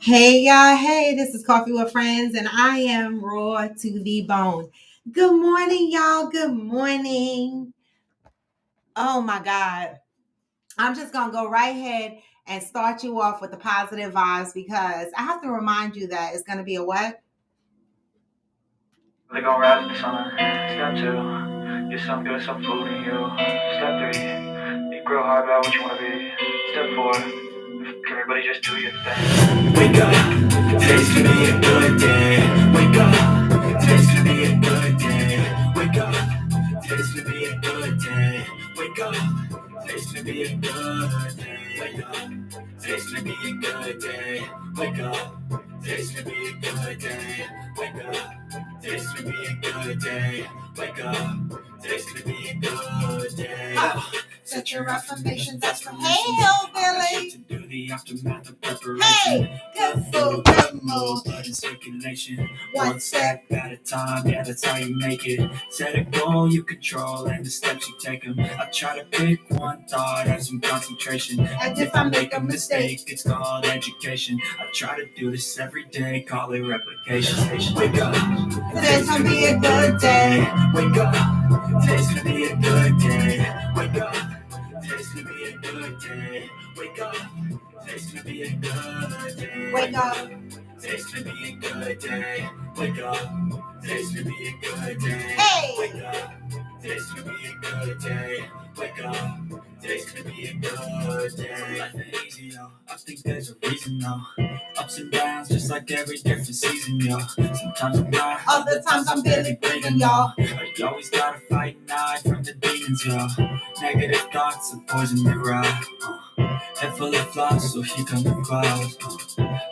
Hey y'all, hey, this is Coffee with Friends, and I am raw to the bone. Good morning, y'all. Good morning. Oh my God. I'm just gonna go right ahead and start you off with the positive vibes because I have to remind you that it's gonna be a what? They gon' rise in the sun. Step two, get some good, some food in you. Step three, think real hard about what you wanna be. Step four, everybody just do your thing. Wake up, today's gonna be a good day. Wake up, today's gonna be a good day. Wake up, today's gonna be a good day. Wake up, today's gonna be a good day. Wake up, today's gonna be a good day. Wake up, today's gonna be a good day. Wake up. Today's gonna be a good day. Wake up. Today's gonna be a good day. Set your affirmations, that's from Hey Hillbilly. To do the aftermath of preparation. Hey, good food, good mood. Blood in circulation. One step at a time. Yeah, that's how you make it. Set a goal you control and the steps you take them. I try to pick one thought, have some concentration. And if I make a mistake, it's called education. I try to do this every day, call it replication. Wake up. Today's gonna be a good day. Wake up. Today's gonna be a good day. Wake up. Today's gonna be a good day. Wake up. Today's gonna be a good day. Wake up. Today's gonna be a good day. Wake up. Today's gonna be a good day. Hey. Wake up. Today's gonna be a good day. Wake up. Today's gonna be a good day. Life ain't easy, yo. I think there's a reason, though. Ups and downs, just like every different season, yo. Sometimes I'm high, Other times I'm barely breathing, y'all. You always gotta fight and hide from the demons, yo. Negative thoughts are poison they ride. Head full of flies, so here come the clouds.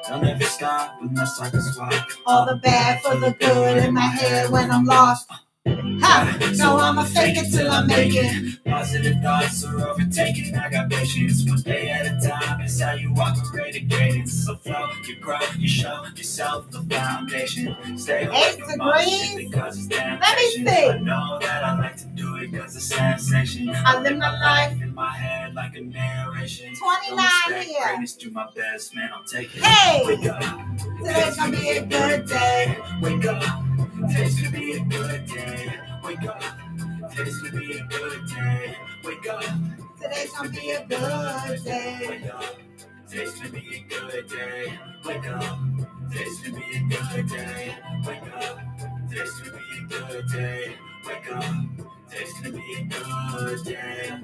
They'll never stop unless I can swap. All the bad for the good in my head when I'm lost. Ha! So I'ma fake it till I make it. Positive thoughts are overtaken. I got patience, one day at a time. It's how you operate a cadence. So flow, you grow, you show yourself the foundation. Stay away 8 from motion degrees. because it's damn Let me patient. see. I know that I like to do it because it's sensation. I live my life in my head like a narration. 29 here. Greatness, do my best, man. I'll take it. Hey! Wake up. Today's gonna be a good day. Wake up. Today's gonna be a good day. Wake up. Today's gonna be a good day. Wake up. Today's gonna be a good day. Wake up. Today's gonna be a good day. Wake up. Today's gonna be a good day. Wake up. Today's gonna be a good day. Wake up. Today's gonna be a good day.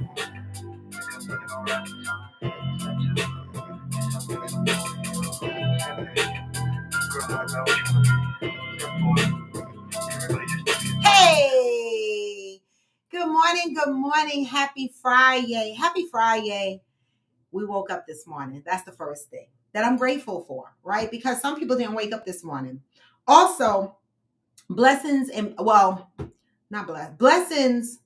Hey! Good morning, good morning. Happy Friday. Happy Friday. We woke up this morning. That's the first thing that I'm grateful for, right? Because some people didn't wake up this morning. Also, blessings and, well, not blessings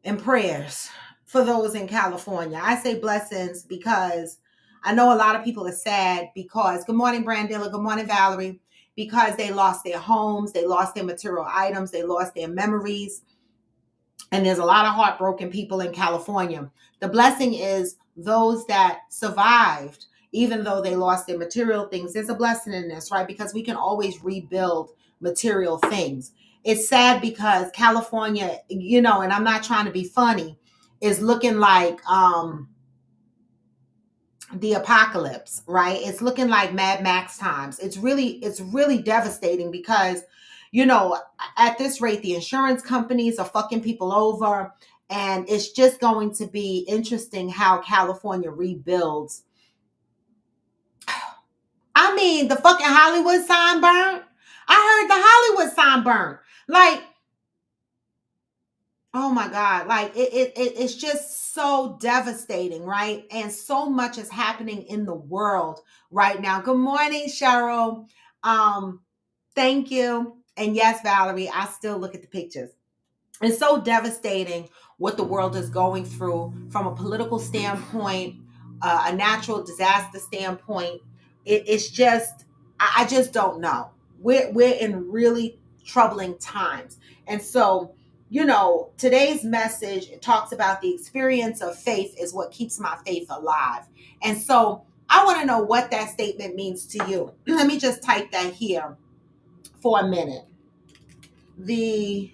and prayers for those in California. I say blessings because I know a lot of people are sad because, good morning, Brandilla, good morning, Valerie, because they lost their homes, they lost their material items, they lost their memories. And there's a lot of heartbroken people in California. The blessing is those that survived, even though they lost their material things. There's a blessing in this, right? Because we can always rebuild material things. It's sad because California, you know, and I'm not trying to be funny, is looking like the apocalypse, right? It's looking like Mad Max times. It's really devastating because, you know, at this rate, the insurance companies are fucking people over. And it's just going to be interesting how California rebuilds. I mean, the fucking Hollywood sign burned. I heard the Hollywood sign burned. Like, oh my God, like it's just so devastating, right? And so much is happening in the world right now. Good morning, Cheryl. Thank you. And yes, Valerie, I still look at the pictures. It's so devastating what the world is going through from a political standpoint, a natural disaster standpoint. It's just, I just don't know. We're in really troubling times. And so, you know, today's message talks about the experience of faith is what keeps my faith alive. And so I want to know what that statement means to you. Let me just type that here for a minute. The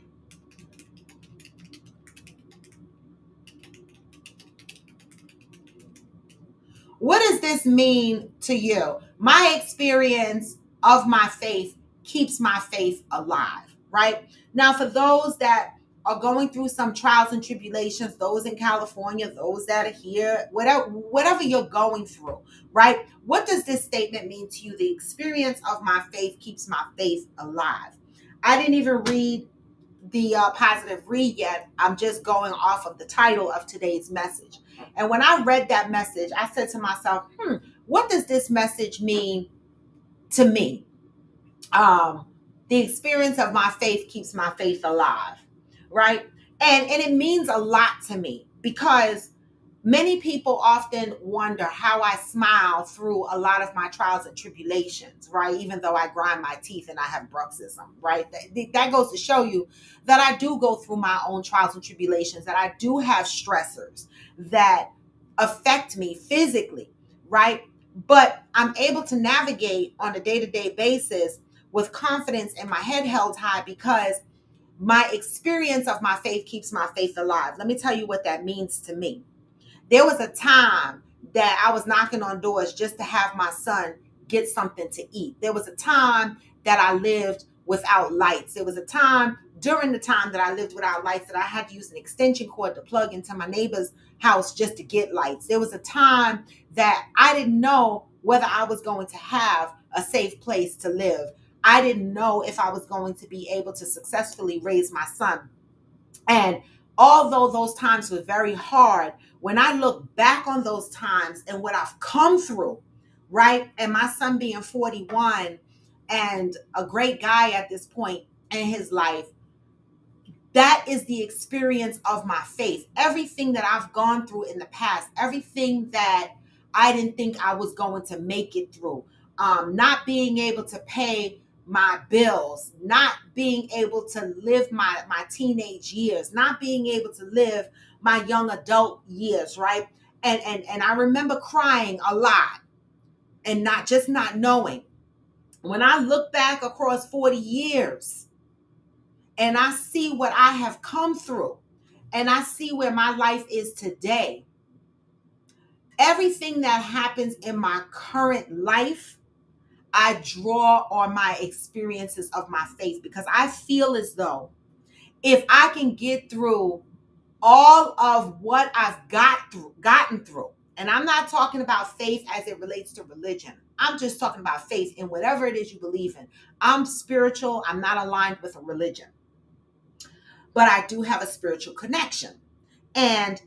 What does this mean to you? My experience of my faith keeps my faith alive, right? Now, for those that are going through some trials and tribulations, those in California, those that are here, whatever you're going through, right? What does this statement mean to you? The experience of my faith keeps my faith alive. I didn't even read the positive read yet. I'm just going off of the title of today's message. And when I read that message, I said to myself, what does this message mean to me? Um, the experience of my faith keeps my faith alive, right? And it means a lot to me because many people often wonder how I smile through a lot of my trials and tribulations, right? Even though I grind my teeth and I have bruxism, right? That goes to show you that I do go through my own trials and tribulations, that I do have stressors that affect me physically, right? But I'm able to navigate on a day-to-day basis with confidence and my head held high because my experience of my faith keeps my faith alive. Let me tell you what that means to me. There was a time that I was knocking on doors just to have my son get something to eat. There was a time that I lived without lights. There was a time during the time that I lived without lights that I had to use an extension cord to plug into my neighbor's house just to get lights. There was a time that I didn't know whether I was going to have a safe place to live. I didn't know if I was going to be able to successfully raise my son. And although those times were very hard, when I look back on those times and what I've come through, right? And my son being 41 and a great guy at this point in his life, that is the experience of my faith. Everything that I've gone through in the past, everything that I didn't think I was going to make it through, not being able to pay my bills, not being able to live my teenage years, not being able to live my young adult years, right? And I remember crying a lot and not knowing. When I look back across 40 years, and I see what I have come through and I see where my life is today, everything that happens in my current life, I draw on my experiences of my faith because I feel as though if I can get through all of what I've gotten through, and I'm not talking about faith as it relates to religion. I'm just talking about faith in whatever it is you believe in. I'm spiritual. I'm not aligned with a religion, but I do have a spiritual connection. And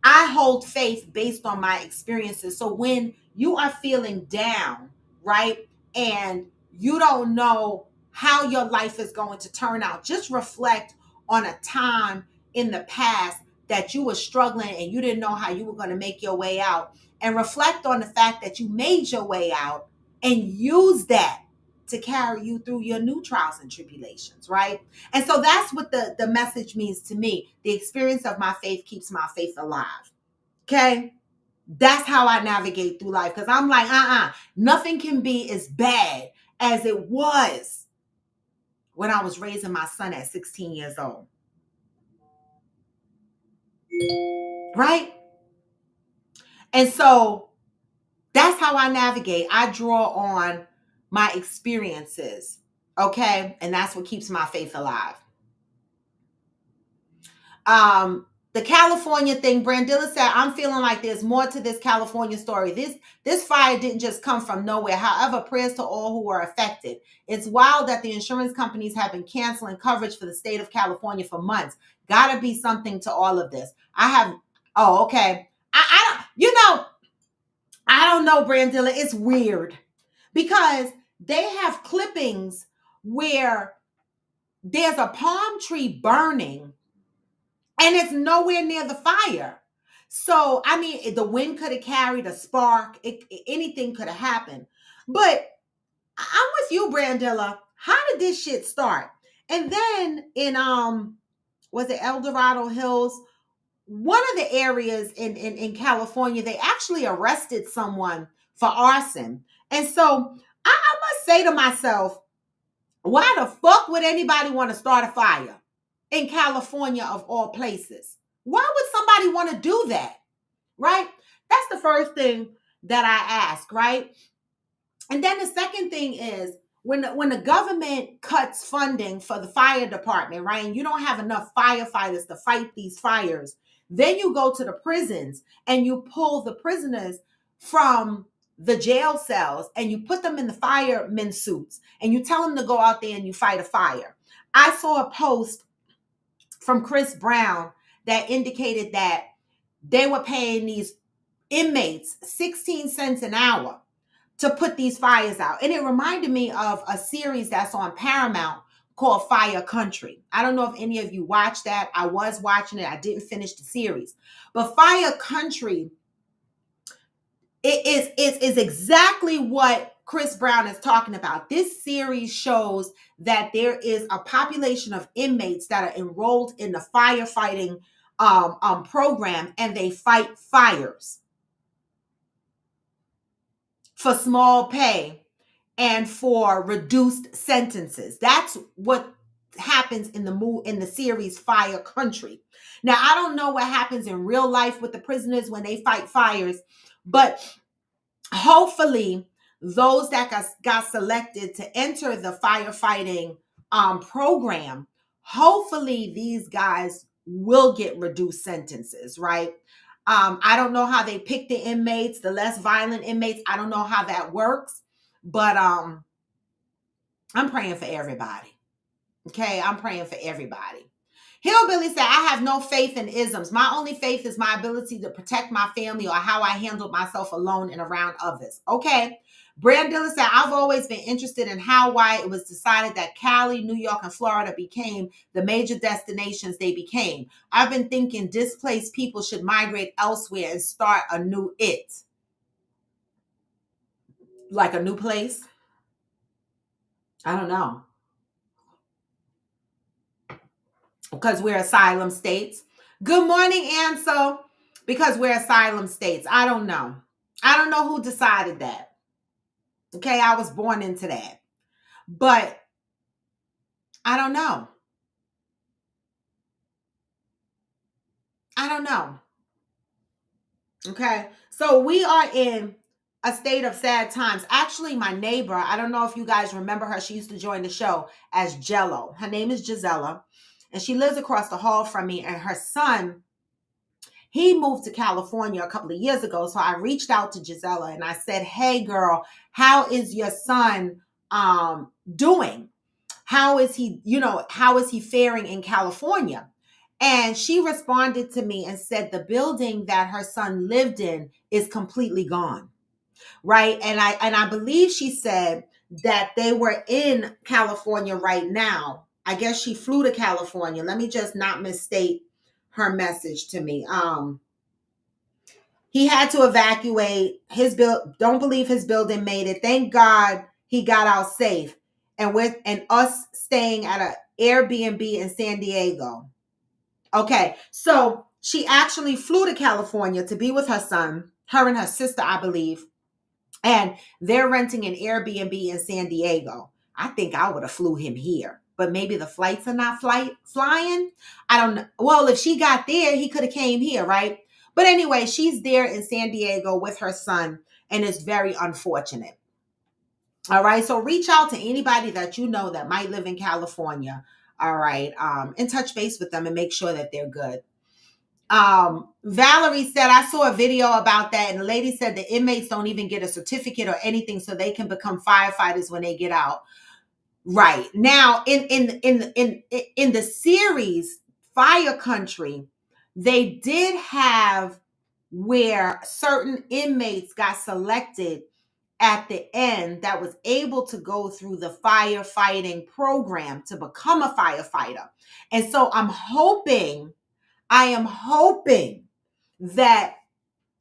I hold faith based on my experiences. So when you are feeling down, right, and you don't know how your life is going to turn out, just reflect on a time in the past that you were struggling and you didn't know how you were going to make your way out. And reflect on the fact that you made your way out and use that to carry you through your new trials and tribulations, right? And so that's what the message means to me. The experience of my faith keeps my faith alive. Okay? That's how I navigate through life. Because I'm like, nothing can be as bad as it was when I was raising my son at 16 years old. Right? And so that's how I navigate. I draw on my experiences. Okay? And that's what keeps my faith alive. The California thing, Brandilla said, I'm feeling like there's more to this California story. This fire didn't just come from nowhere. However, prayers to all who were affected. It's wild that the insurance companies have been canceling coverage for the state of California for months. Gotta be something to all of this. Okay. I don't know, Brandilla. It's weird because they have clippings where there's a palm tree burning and it's nowhere near the fire. So, I mean, the wind could have carried a spark. Anything could have happened. But I'm with you, Brandilla. How did this shit start? And then in was it El Dorado Hills? One of the areas in California, they actually arrested someone for arson. And so I must say to myself, why the fuck would anybody want to start a fire in California of all places? Why would somebody want to do that? Right? That's the first thing that I ask, right? And then the second thing is when the government cuts funding for the fire department, right? And you don't have enough firefighters to fight these fires, then you go to the prisons and you pull the prisoners from the jail cells and you put them in the firemen suits and you tell them to go out there and you fight a fire. I saw a post from Chris Brown that indicated that they were paying these inmates 16 cents an hour to put these fires out. And it reminded me of a series that's on Paramount called Fire Country. I don't know if any of you watched that. I was watching it. I didn't finish the series. But Fire Country is exactly what Chris Brown is talking about. This series shows that there is a population of inmates that are enrolled in the firefighting program, and they fight fires for small pay and for reduced sentences. That's what happens in the series Fire Country. Now, I don't know what happens in real life with the prisoners when they fight fires, but hopefully those that got selected to enter the firefighting program, hopefully these guys will get reduced sentences, right? I don't know how they pick the inmates, the less violent inmates. I don't know how that works, but I'm praying for everybody. Okay, I'm praying for everybody. Hillbilly said, I have no faith in isms. My only faith is my ability to protect my family or how I handled myself alone and around others. Okay. Brandilla said, I've always been interested in why it was decided that Cali, New York, and Florida became the major destinations they became. I've been thinking displaced people should migrate elsewhere and start a new like a new place. I don't know. Because we're asylum states. Good morning, Ansel. Because we're asylum states. I don't know. I don't know who decided that. Okay, I was born into that. But I don't know. I don't know. Okay, so we are in a state of sad times. Actually, my neighbor, I don't know if you guys remember her. She used to join the show as Jello. Her name is Gisela, and she lives across the hall from me, and her son, he moved to California a couple of years ago. So I reached out to Gisela and I said, hey girl, how is your son doing? How is he faring in California? And she responded to me and said the building that her son lived in is completely gone. Right. And I believe she said that they were in California right now. I guess she flew to California. Let me just not misstate her message to me. He had to evacuate his don't believe his building made it. Thank God he got out safe. And us staying at an Airbnb in San Diego. Okay, so she actually flew to California to be with her son, her and her sister, I believe. And they're renting an Airbnb in San Diego. I think I would have flew him here, but maybe the flights are not flying. I don't know. Well, if she got there, he could have came here, right? But anyway, she's there in San Diego with her son, and it's very unfortunate. All right. So reach out to anybody that you know that might live in California. All right. And touch base with them and make sure that they're good. Valerie said, I saw a video about that, and the lady said the inmates don't even get a certificate or anything so they can become firefighters when they get out. Right. Now, in the series Fire Country, they did have where certain inmates got selected at the end that was able to go through the firefighting program to become a firefighter. And so I am hoping that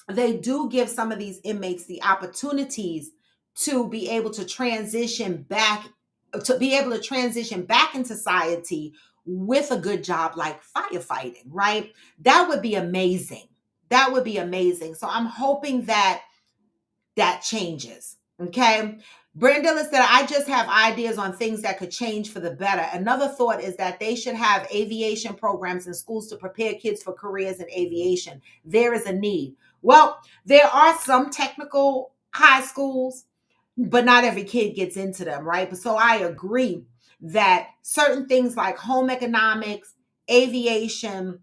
they do give some of these inmates the opportunities to be able to transition back into society with a good job like firefighting, right? That would be amazing. That would be amazing. So I'm hoping that that changes. Okay. Brandilla said, I just have ideas on things that could change for the better. Another thought is that they should have aviation programs in schools to prepare kids for careers in aviation. There is a need. Well, there are some technical high schools, but not every kid gets into them, right? But so I agree that certain things like home economics, aviation,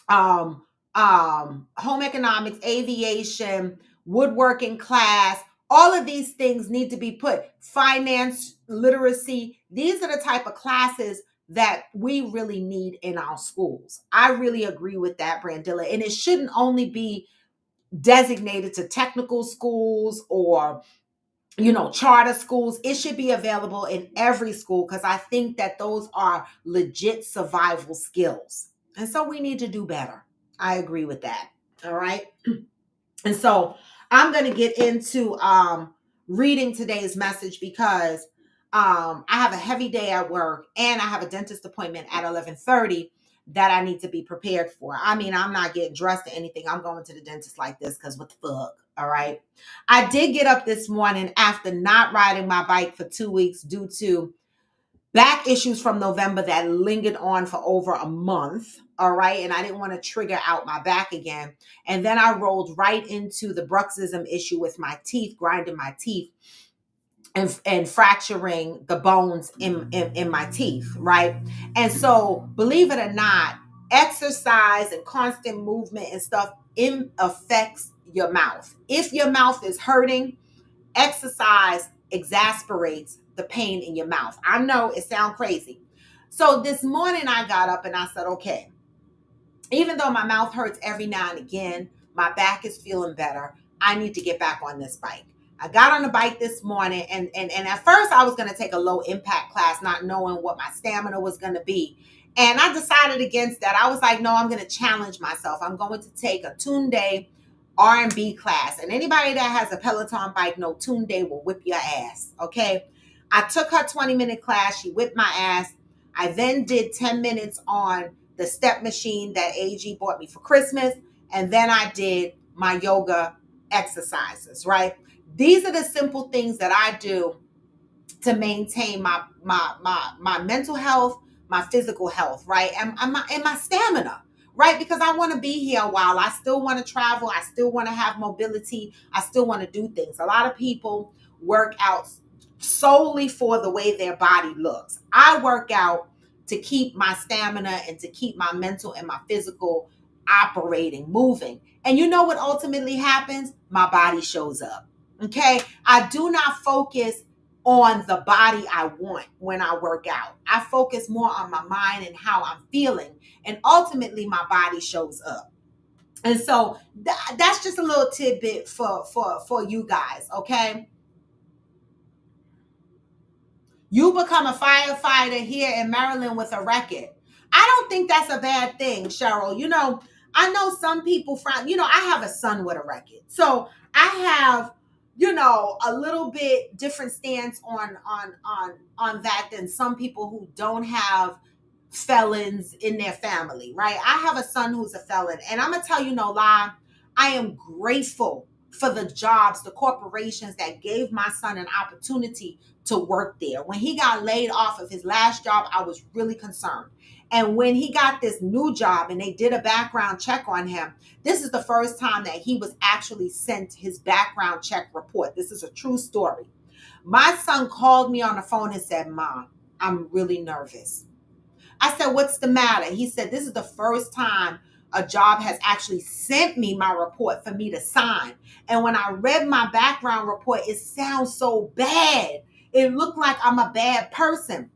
um, home economics, aviation, woodworking class, all of these things need to be put. Finance, literacy, these are the type of classes that we really need in our schools. I really agree with that, Brandilla. And it shouldn't only be designated to technical schools or charter schools. It should be available in every school because I think that those are legit survival skills. And so we need to do better. I agree with that. All right. And so I'm going to get into reading today's message because I have a heavy day at work and I have a dentist appointment at 11:30 that I need to be prepared for. I mean, I'm not getting dressed or anything. I'm going to the dentist like this because what the fuck? All right. I did get up this morning after not riding my bike for 2 weeks due to back issues from November that lingered on for over a month. All right. And I didn't want to trigger out my back again. And then I rolled right into the bruxism issue with my teeth, grinding my teeth and fracturing the bones in my teeth. Right. And so, believe it or not, exercise and constant movement and stuff affects your mouth. If your mouth is hurting, exercise exasperates the pain in your mouth. I know it sounds crazy. So this morning I got up and I said, okay, even though my mouth hurts every now and again, my back is feeling better. I need to get back on this bike. I got on the bike this morning and at first I was going to take a low impact class, not knowing what my stamina was going to be. And I decided against that. I was like, no, I'm going to challenge myself. I'm going to take a Tunde R&B class. And anybody that has a Peloton bike know Tunde will whip your ass. Okay. I took her 20-minute class. She whipped my ass. I then did 10 minutes on the step machine that AG bought me for Christmas. And then I did my yoga exercises, right? These are the simple things that I do to maintain my mental health, my physical health, right? And my stamina, right? Because I want to be here a while. I still want to travel. I still want to have mobility. I still want to do things. A lot of people work out solely for the way their body looks. I work out to keep my stamina and to keep my mental and my physical operating, moving. And you know what ultimately happens? My body shows up. Okay. I do not focus on the body I want when I work out. I focus more on my mind and how I'm feeling. And ultimately my body shows up. And so that's just a little tidbit for you guys. Okay. You become a firefighter here in Maryland with a record. I don't think that's a bad thing, Cheryl. I know some people I have a son with a record. So I have, a little bit different stance on that than some people who don't have felons in their family, right? I have a son who's a felon, and I'm gonna tell you no lie, I am grateful for the jobs, the corporations that gave my son an opportunity to work there. When he got laid off of his last job, I was really concerned. And when he got this new job and they did a background check on him, this is the first time that he was actually sent his background check report. This is a true story. My son called me on the phone and said, Mom, I'm really nervous. I said, what's the matter? He said, this is the first time a job has actually sent me my report for me to sign. And when I read my background report, it sounds so bad. It looked like I'm a bad person.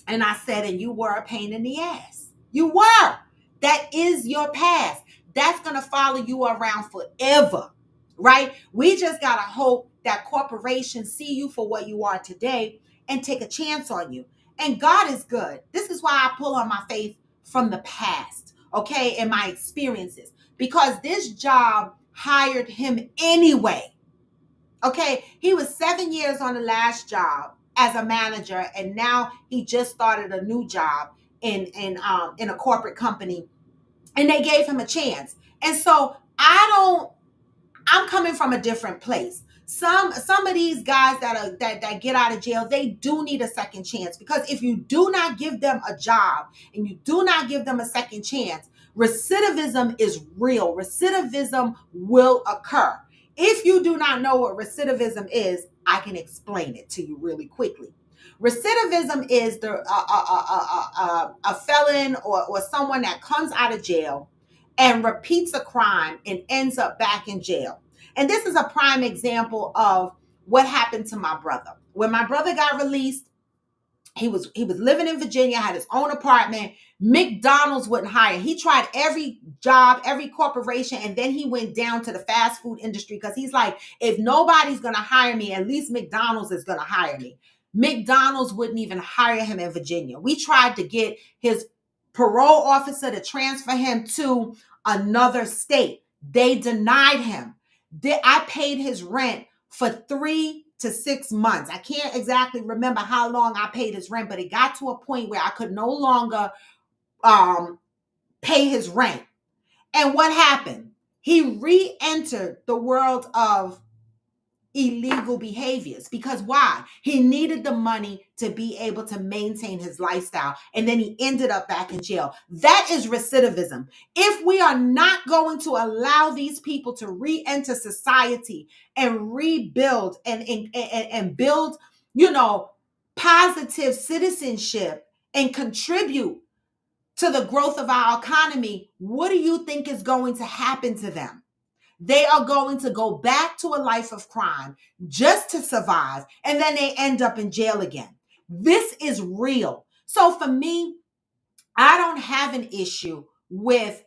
And I said, and you were a pain in the ass. You were. That is your past. That's going to follow you around forever, right? We just got to hope that corporations see you for what you are today and take a chance on you. And God is good. This is why I pull on my faith from the past, okay, and my experiences, because this job hired him anyway. Okay, he was 7 years on the last job as a manager, and now he just started a new job in a corporate company, and they gave him a chance. And so I'm I'm coming from a different place. Some of these guys that get out of jail, they do need a second chance, because if you do not give them a job and you do not give them a second chance, recidivism is real. Recidivism will occur. If you do not know what recidivism is, I can explain it to you really quickly. Recidivism is a felon or someone that comes out of jail and repeats a crime and ends up back in jail. And this is a prime example of what happened to my brother. When my brother got released, he was living in Virginia, had his own apartment. McDonald's wouldn't hire. He tried every job, every corporation, and then he went down to the fast food industry because he's like, if nobody's going to hire me, at least McDonald's is going to hire me. McDonald's wouldn't even hire him in Virginia. We tried to get his parole officer to transfer him to another state. They denied him. I paid his rent for 3 to 6 months. I can't exactly remember how long I paid his rent, but it got to a point where I could no longer pay his rent. And what happened? He re-entered the world of illegal behaviors. Because why? He needed the money to be able to maintain his lifestyle. And then he ended up back in jail. That is recidivism. If we are not going to allow these people to re-enter society and rebuild and build, positive citizenship and contribute to the growth of our economy, what do you think is going to happen to them? They are going to go back to a life of crime just to survive, and then they end up in jail again. This is real. So for me, I don't have an issue with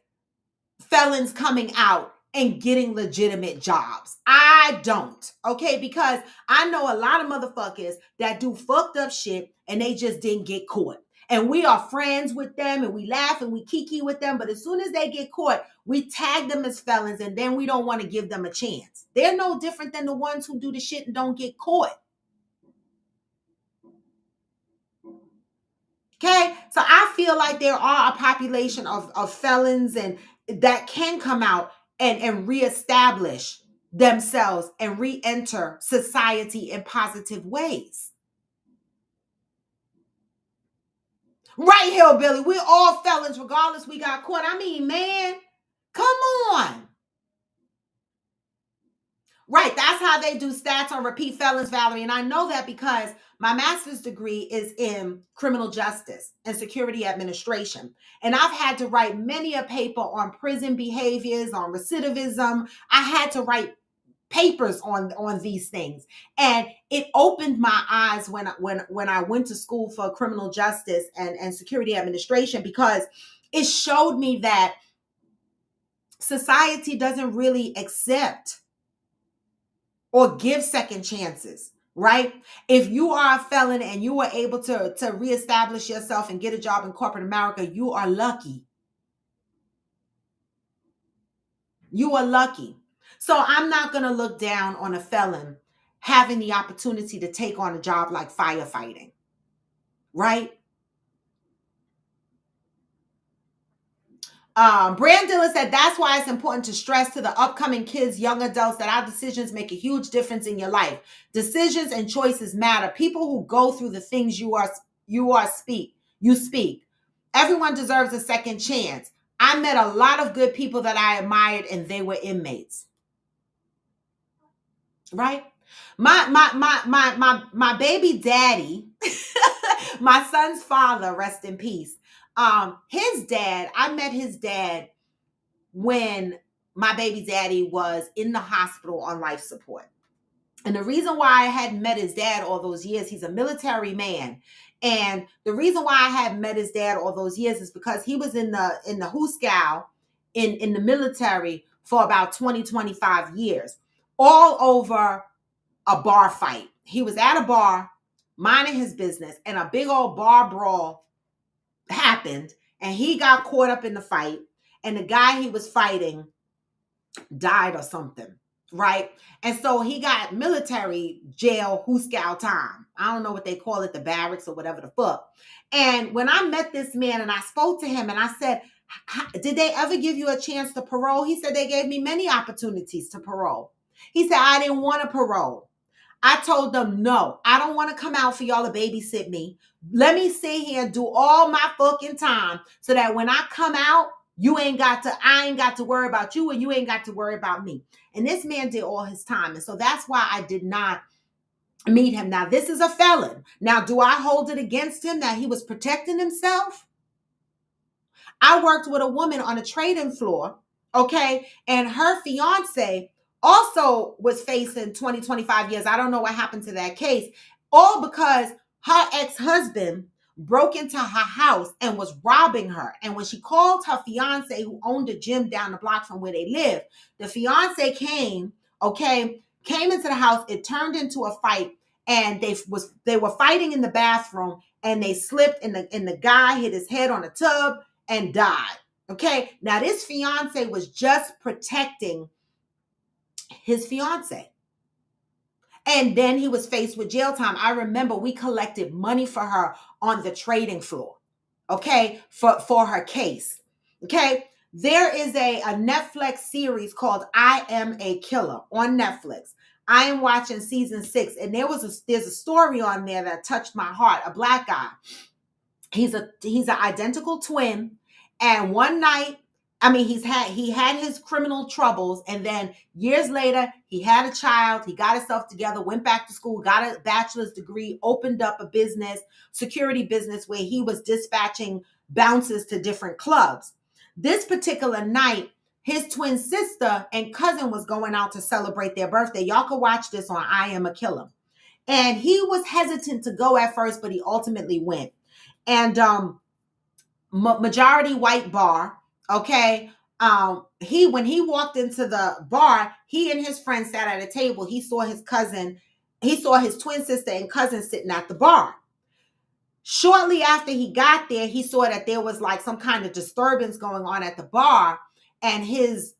felons coming out and getting legitimate jobs. I don't, okay? Because I know a lot of motherfuckers that do fucked up shit and they just didn't get caught. And we are friends with them and we laugh and we kiki with them. But as soon as they get caught, we tag them as felons and then we don't want to give them a chance. They're no different than the ones who do the shit and don't get caught. Okay? So I feel like there are a population of felons and that can come out and reestablish themselves and re-enter society in positive ways. Right, hillbilly. We're all felons regardless we got caught. I mean, man, come on. Right, that's how they do stats on repeat felons, Valerie. And I know that because my master's degree is in criminal justice and security administration. And I've had to write many a paper on prison behaviors, on recidivism. I had to write papers on these things. And it opened my eyes when I went to school for criminal justice and security administration, because it showed me that society doesn't really accept or give second chances, right? If you are a felon and you are able to reestablish yourself and get a job in corporate America, you are lucky. You are lucky. So I'm not going to look down on a felon having the opportunity to take on a job like firefighting, right? Brandilla said, that's why it's important to stress to the upcoming kids, young adults, that our decisions make a huge difference in your life. Decisions and choices matter. People who go through the things you speak. Everyone deserves a second chance. I met a lot of good people that I admired, and they were inmates. Right? My baby daddy, my son's father, rest in peace. His dad, I met his dad when my baby daddy was in the hospital on life support. And the reason why I hadn't met his dad all those years, he's a military man. And the reason why I hadn't met his dad all those years is because he was in the Hooskow in the military for about 20, 25 years, all over a bar fight. He was at a bar minding his business, and a big old bar brawl happened, and he got caught up in the fight, and the guy he was fighting died or something, right? And so he got military jail Hooskow time. I don't know what they call it, the barracks or whatever the fuck. And when I met this man and I spoke to him and I said, did they ever give you a chance to parole? He said they gave me many opportunities to parole. He said, I didn't want a parole. I told them, no, I don't want to come out for y'all to babysit me. Let me sit here and do all my fucking time so that when I come out, I ain't got to worry about you and you ain't got to worry about me. And this man did all his time. And so that's why I did not meet him. Now, this is a felon. Now, do I hold it against him that he was protecting himself? I worked with a woman on a trading floor, okay, and her fiance also was facing 20, 25 years. I don't know what happened to that case, all because her ex-husband broke into her house and was robbing her. And when she called her fiance, who owned a gym down the block from where they live, the fiance came, okay, came into the house. It turned into a fight, and they were fighting in the bathroom, and they slipped, and the guy hit his head on a tub and died. Okay. Now, this fiance was just protecting his fiance. And then he was faced with jail time. I remember we collected money for her on the trading floor. Okay. For her case. Okay. There is a Netflix series called I Am a Killer on Netflix. I am watching season 6, and there's a story on there that touched my heart. A black guy. He's an identical twin. And one night, I mean, he had his criminal troubles, and then years later, he had a child, he got himself together, went back to school, got a bachelor's degree, opened up a business, security business, where he was dispatching bouncers to different clubs. This particular night, his twin sister and cousin was going out to celebrate their birthday. Y'all can watch this on I Am a Killer. And he was hesitant to go at first, but he ultimately went. And majority white bar, okay. When he walked into the bar, he and his friend sat at a table. He saw his twin sister and cousin sitting at the bar. Shortly after he got there, he saw that there was like some kind of disturbance going on at the bar, and his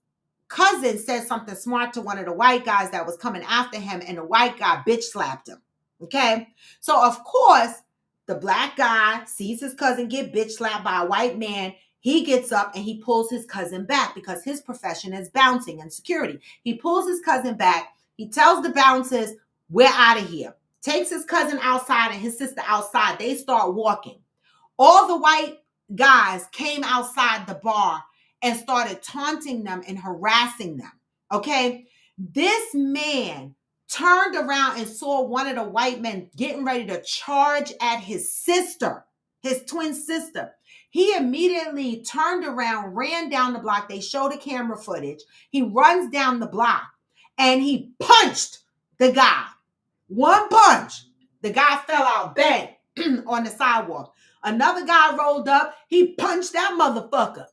cousin said something smart to one of the white guys that was coming after him, and the white guy bitch slapped him. Okay. So of course, the black guy sees his cousin get bitch slapped by a white man. He gets up and he pulls his cousin back because his profession is bouncing and security. He pulls his cousin back. He tells the bouncers, we're out of here. Takes his cousin outside and his sister outside. They start walking. All the white guys came outside the bar and started taunting them and harassing them. Okay. This man turned around and saw one of the white men getting ready to charge at his sister, his twin sister. He immediately turned around, ran down the block. They show the camera footage. He runs down the block and he punched the guy. One punch. The guy fell out, bang, on the sidewalk. Another guy rolled up. He punched that motherfucker.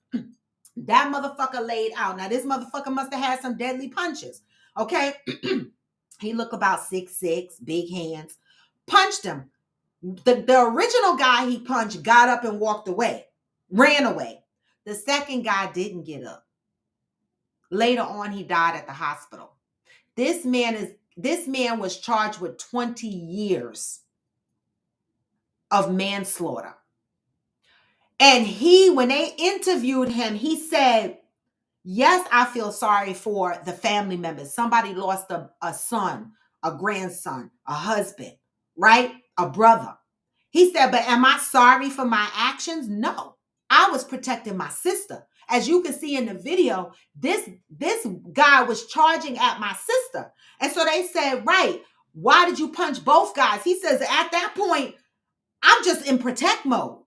That motherfucker laid out. Now, this motherfucker must have had some deadly punches. Okay. He looked about 6'6", big hands. Punched him. The original guy he punched got up and walked away. Ran away. The second guy didn't get up. Later on, he died at the hospital. This man was charged with 20 years of manslaughter. And when they interviewed him, he said, yes, I feel sorry for the family members. Somebody lost a son, a grandson, a husband, right? A brother. He said, but am I sorry for my actions? No, I was protecting my sister. As you can see in the video, this guy was charging at my sister. And so they said, right, why did you punch both guys? He says, at that point, I'm just in protect mode.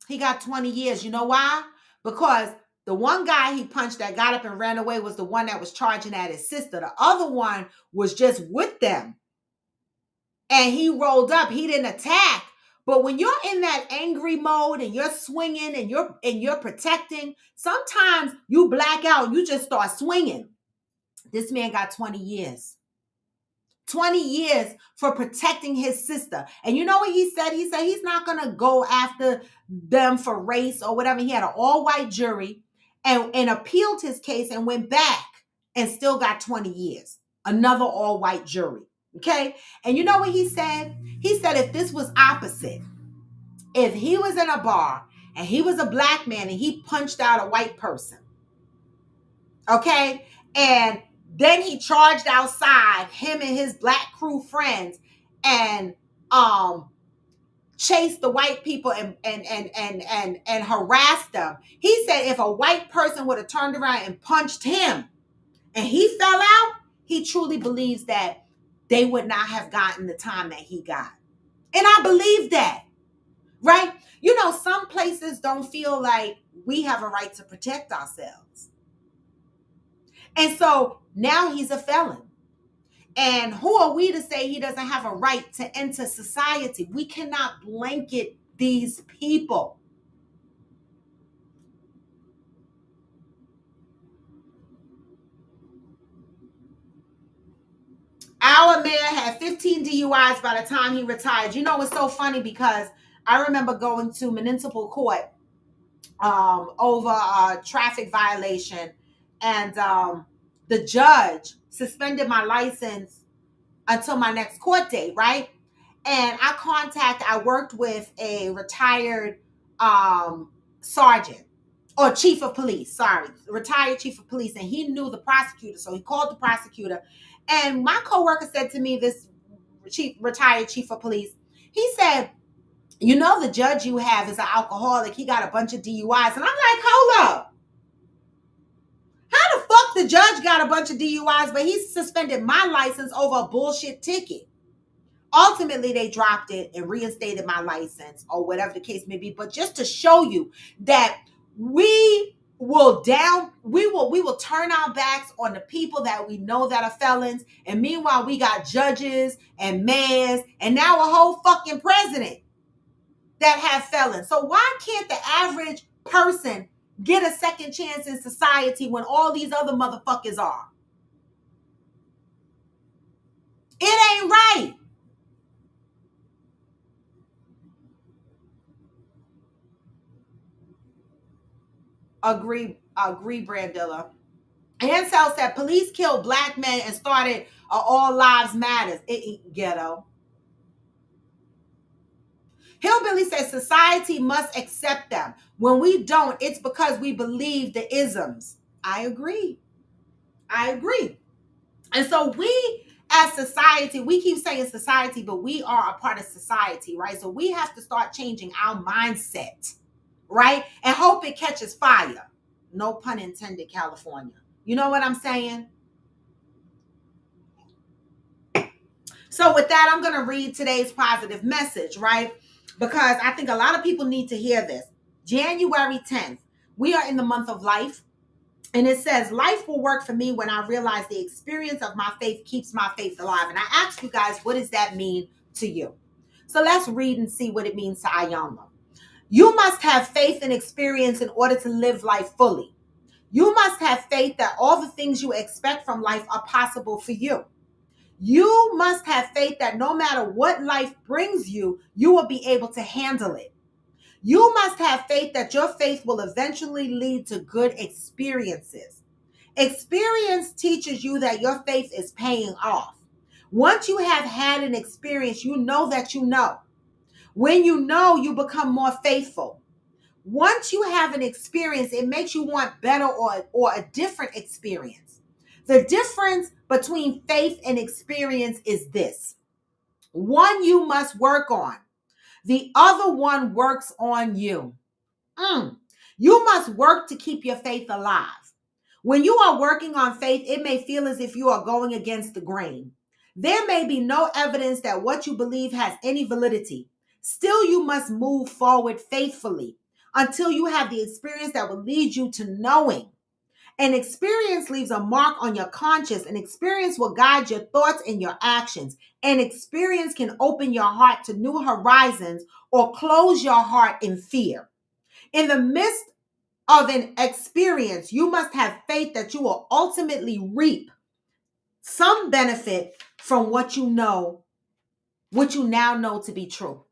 He got 20 years. You know why? Because the one guy he punched that got up and ran away was the one that was charging at his sister. The other one was just with them. And he rolled up. He didn't attack. But when you're in that angry mode and you're swinging and you're protecting, sometimes you black out. You just start swinging. This man got 20 years. 20 years for protecting his sister. And you know what he said? He said he's not going to go after them for race or whatever. He had an all-white jury and appealed his case and went back and still got 20 years. Another all-white jury. Okay? And you know what he said? He said if this was opposite, if he was in a bar and he was a black man and he punched out a white person, okay, And then he charged outside, him and his black crew friends, and chased the white people and harassed them. He said if a white person would have turned around and punched him and he fell out, he truly believes that they would not have gotten the time that he got. And I believe that, right? You know, some places don't feel like we have a right to protect ourselves. And so now he's a felon. And who are we to say he doesn't have a right to enter society? We cannot blanket these people. Our mayor had 15 DUIs by the time he retired. You know, it's so funny because I remember going to municipal court over a traffic violation, and the judge suspended my license until my next court date, right? And I worked with a retired sergeant or chief of police, sorry, retired chief of police, and he knew the prosecutor, so he called the prosecutor. And my coworker said to me, this retired chief of police, he said, you know, the judge you have is an alcoholic. He got a bunch of DUIs. And I'm like, hold up. How the fuck the judge got a bunch of DUIs, but he suspended my license over a bullshit ticket? Ultimately, they dropped it and reinstated my license or whatever the case may be. But just to show you that we will turn our backs on the people that we know that are felons. And meanwhile, we got judges and mayors and now a whole fucking president that have felons. So why can't the average person get a second chance in society when all these other motherfuckers are? It ain't right. Agree, Brandilla. Ansel said police killed black men and started All Lives Matters. Ghetto. Hillbilly says society must accept them. When we don't, it's because we believe the isms. I agree. And so we, as society, we keep saying society, but we are a part of society, right? So we have to start changing our mindset, right? And hope it catches fire. No pun intended, California. You know what I'm saying? So with that, I'm going to read today's positive message, right? Because I think a lot of people need to hear this. January 10th, we are in the month of life. And it says, life will work for me when I realize the experience of my faith keeps my faith alive. And I ask you guys, what does that mean to you? So let's read and see what it means to Iyanla. You must have faith and experience in order to live life fully. You must have faith that all the things you expect from life are possible for you. You must have faith that no matter what life brings you, you will be able to handle it. You must have faith that your faith will eventually lead to good experiences. Experience teaches you that your faith is paying off. Once you have had an experience, you know that you know. When you know, you become more faithful. Once you have an experience, it makes you want better or a different experience. The difference between faith and experience is this. One you must work on. The other one works on you. You must work to keep your faith alive. When you are working on faith, it may feel as if you are going against the grain. There may be no evidence that what you believe has any validity. Still, you must move forward faithfully until you have the experience that will lead you to knowing. An experience leaves a mark on your conscience. An experience will guide your thoughts and your actions. An experience can open your heart to new horizons or close your heart in fear. In the midst of an experience, you must have faith that you will ultimately reap some benefit from what you know, what you now know to be true.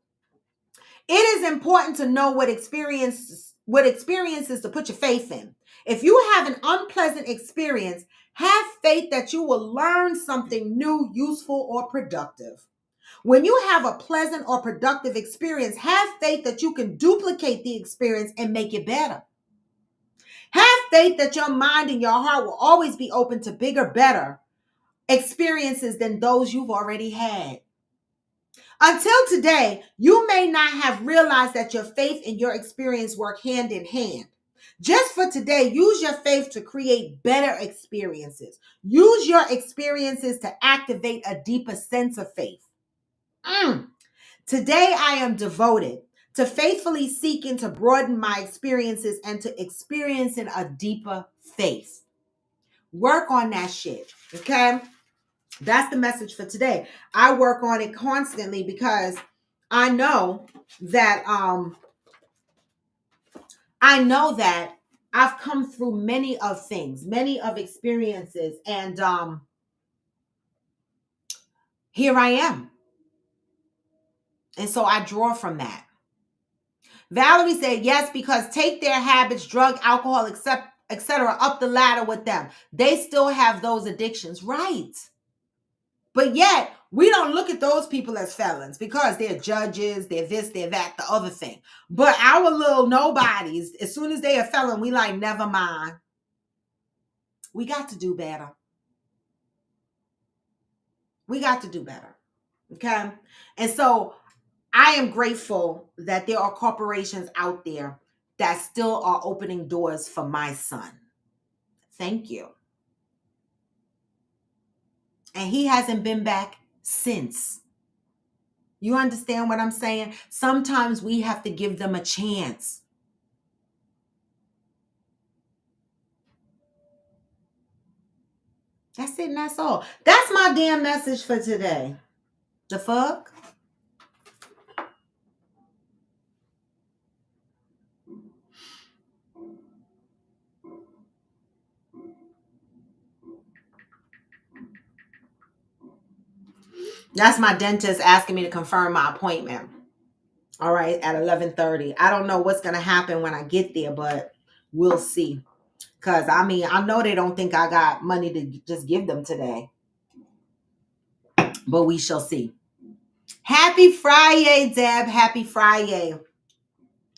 It is important to know what experiences to put your faith in. If you have an unpleasant experience, have faith that you will learn something new, useful, or productive. When you have a pleasant or productive experience, have faith that you can duplicate the experience and make it better. Have faith that your mind and your heart will always be open to bigger, better experiences than those you've already had. Until today, you may not have realized that your faith and your experience work hand in hand. Just for today, use your faith to create better experiences. Use your experiences to activate a deeper sense of faith. Today, I am devoted to faithfully seeking to broaden my experiences and to experiencing a deeper faith. Work on that shit, okay? That's the message for today. I work on it constantly because I know that I've come through many of things, many of experiences, and here I am. And so I draw from that. Valerie said yes, because take their habits, drug, alcohol, etc., up the ladder with them. They still have those addictions, right? But yet, we don't look at those people as felons because they're judges, they're this, they're that, the other thing. But our little nobodies, as soon as they are felon, we like, never mind. We got to do better. We got to do better. Okay? And so I am grateful that there are corporations out there that still are opening doors for my son. Thank you. And he hasn't been back since. You understand what I'm saying? Sometimes we have to give them a chance. That's it, and that's all. That's my damn message for today. The fuck? That's my dentist asking me to confirm my appointment. All right, at 11:30. I don't know what's going to happen when I get there, but we'll see. Because, I mean, I know they don't think I got money to just give them today. But we shall see. Happy Friday, Deb. Happy Friday.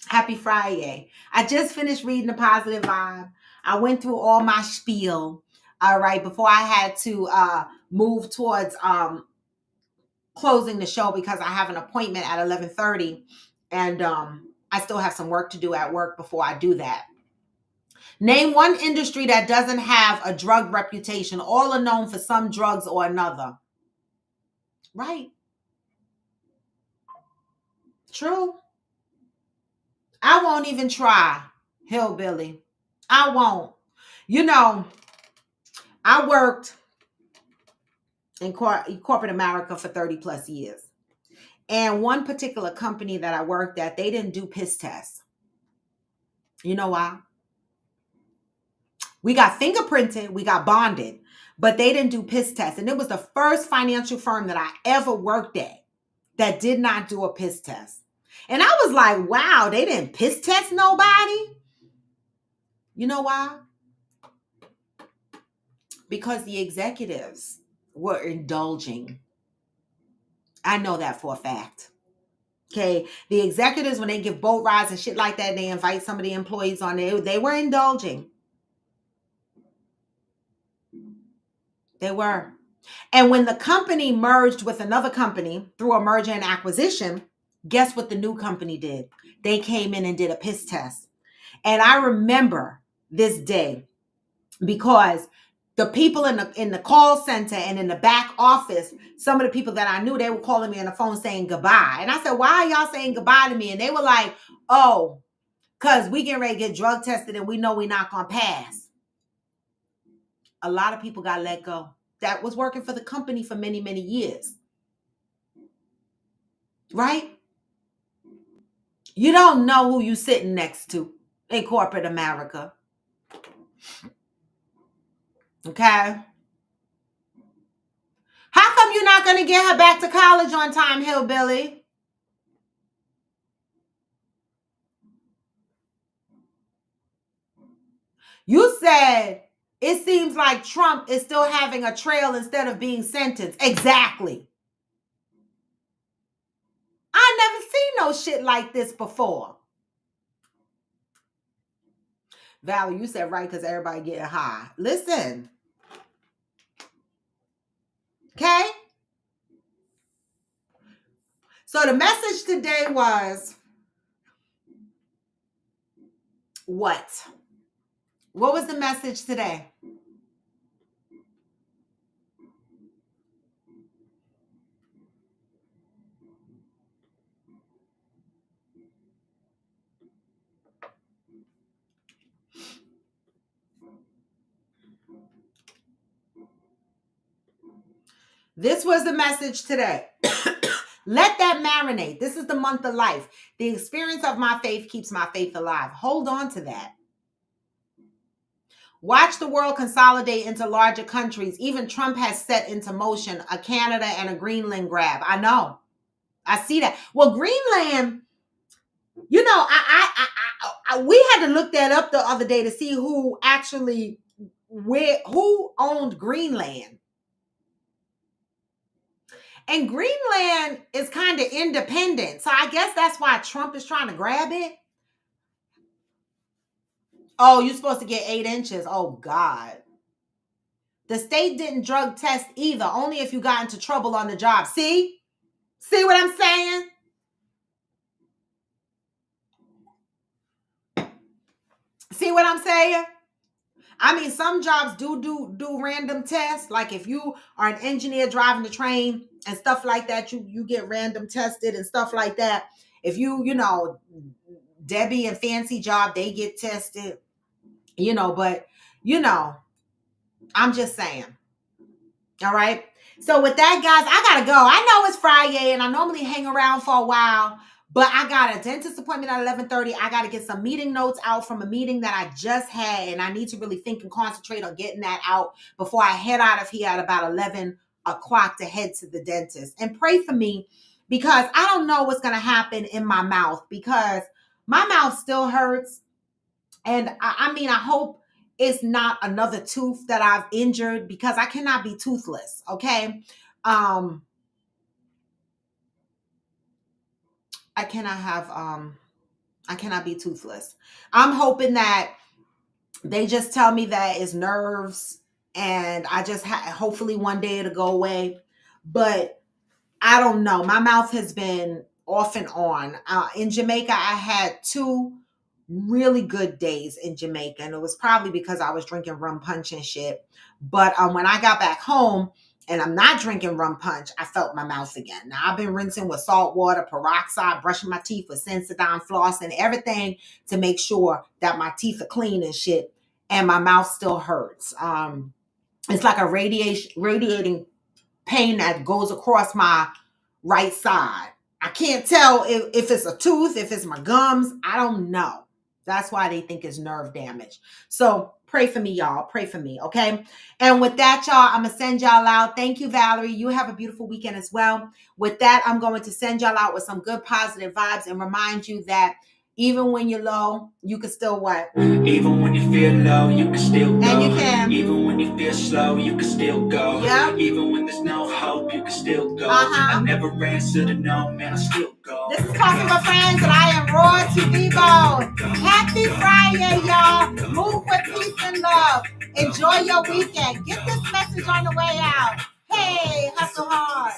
Happy Friday. I just finished reading The Positive Vibe. I went through all my spiel. All right, before I had to move towards closing the show because I have an appointment at 11:30, and I still have some work to do at work before I do that. Name one industry that doesn't have a drug reputation. All are known for some drugs or another. Right. True. I won't even try, hillbilly. I won't. You know, I worked in corporate America for 30 plus years. And one particular company that I worked at, they didn't do piss tests. You know why? We got fingerprinted, we got bonded, but they didn't do piss tests. And it was the first financial firm that I ever worked at that did not do a piss test. And I was like, wow, they didn't piss test nobody? You know why? Because the executives were indulging. I know that for a fact. Okay, the executives, when they give boat rides and shit like that, they invite some of the employees on there. They were indulging. They were. And when the company merged with another company through a merger and acquisition, guess what the new company did? They came in and did a piss test. And I remember this day because the people in the call center and in the back office, some of the people that I knew, they were calling me on the phone saying goodbye. And I said, why are y'all saying goodbye to me? And they were like, oh, because we getting ready to get drug tested and we know we're not going to pass. A lot of people got let go. That was working for the company for many, many years. Right? You don't know who you sitting next to in corporate America. Okay? How come you're not going to get her back to college on time, hillbilly? You said it seems like Trump is still having a trail instead of being sentenced. Exactly. I never seen no shit like this before. Valerie, you said right because everybody getting high. Listen. Okay? So the message today was what? What was the message today? This was the message today. Let that marinate. This is the month of life. The experience of my faith keeps my faith alive. Hold on to that. Watch the world consolidate into larger countries. Even Trump has set into motion a Canada and a Greenland grab. I know. I see that. Well, Greenland, you know, we had to look that up the other day to see who owned Greenland. And Greenland is kind of independent. So I guess that's why Trump is trying to grab it. Oh, you're supposed to get 8 inches. Oh, God. The state didn't drug test either, only if you got into trouble on the job. See? See what I'm saying? See what I'm saying? I mean, some jobs do random tests. Like if you are an engineer driving the train and stuff like that, you get random tested and stuff like that. If you know, Debbie and Fancy job, they get tested, you know, but, you know, I'm just saying. All right. So with that, guys, I got to go. I know it's Friday and I normally hang around for a while, but I got a dentist appointment at 11:30. I got to get some meeting notes out from a meeting that I just had, and I need to really think and concentrate on getting that out before I head out of here at about 11 o'clock to head to the dentist. And pray for me because I don't know what's going to happen in my mouth because my mouth still hurts. And I mean, I hope it's not another tooth that I've injured because I cannot be toothless. Okay. I cannot be toothless. I'm hoping that they just tell me that it's nerves and I just hopefully one day it'll go away. But I don't know. My mouth has been off and on. In Jamaica, I had 2 really good days in Jamaica, and it was probably because I was drinking rum punch and shit. But when I got back home and I'm not drinking rum punch, I felt my mouth again. Now I've been rinsing with salt water, peroxide, brushing my teeth with Sensodyne floss and everything to make sure that my teeth are clean and shit, and my mouth still hurts. It's like a radiating pain that goes across my right side. I can't tell if it's a tooth, if it's my gums. I don't know. That's why they think it's nerve damage. So pray for me, y'all. Pray for me, okay? And with that, y'all, I'm going to send y'all out. Thank you, Valerie. You have a beautiful weekend as well. With that, I'm going to send y'all out with some good positive vibes and remind you that even when you're low, you can still what? Even when you feel low, you can still go. And you can. Even when you feel slow, you can still go. Yep. Even when there's no hope, you can still go. I never answer to no, man, I still go. This is Coffee with Friends, and I am Raw to Bebo. Happy Friday, y'all. Move with peace and love. Enjoy your weekend. Get this message on the way out. Hey, hustle hard.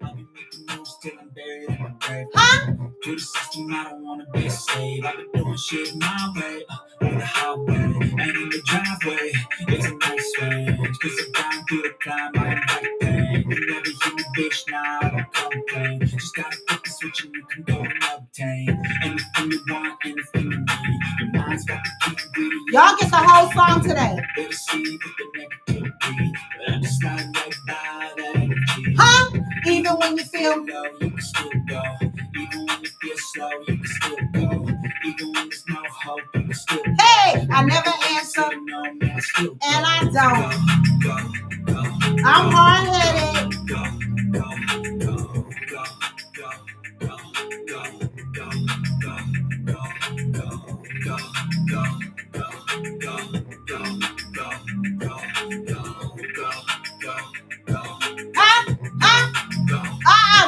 I'll be making moves till I'm buried in my grave. Huh? To the system, I don't wanna be a slave. I've been doing shit my way, on the highway, and in the driveway, it's a nice range. Cause I'm down through the climb, I invite pain. You never hear me, bitch, nah, I don't complain. Just gotta flip the switch and you can go and obtain anything you want, anything you need. Your mind's got to keep greedy. Y'all get the whole song today. Better see with the negativity, but I just slide right by that energy. Huh? Even when you feel low, you can still go. Even when you feel slow, you can still go. Even when there's no hope, you can still go. Hey, I never answer, No, man, I still go. And I don't. Go. I'm hard-headed.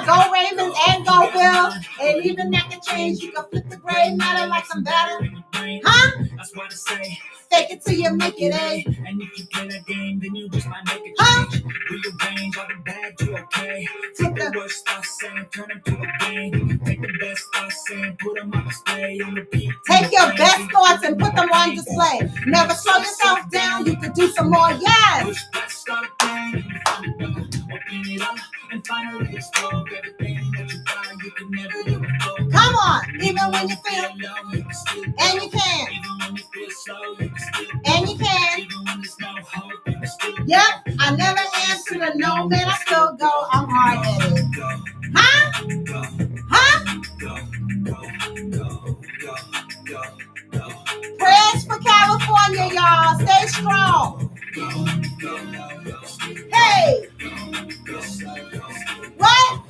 Go Ravens and go Bills. And even that can change. You can flip the gray matter like some batter. Huh? to say. Fake it till you make it A. And if you play that game, then you just might make a Huh? change. Rearrange all the bad to okay. Flip Take the the- worst thoughts saying, turn them to a game. Take the best thoughts saying, put them on display. On repeat. Take your best thoughts and put them on display. Never slow yourself down. You could do some more. Yes. Push that start thing and you find it all. Open it up and finally explore everything that you got. You can never do before. Come on. Even when you feel, low, you can still go. and you can, Even when you feel slow, you can still go. and you can. Even when there's no hope, you can still go. Yep. I never answer to no, man. I still go. I'm hard headed. Huh? Huh? Prayers for California, y'all. Stay strong. Hey. What?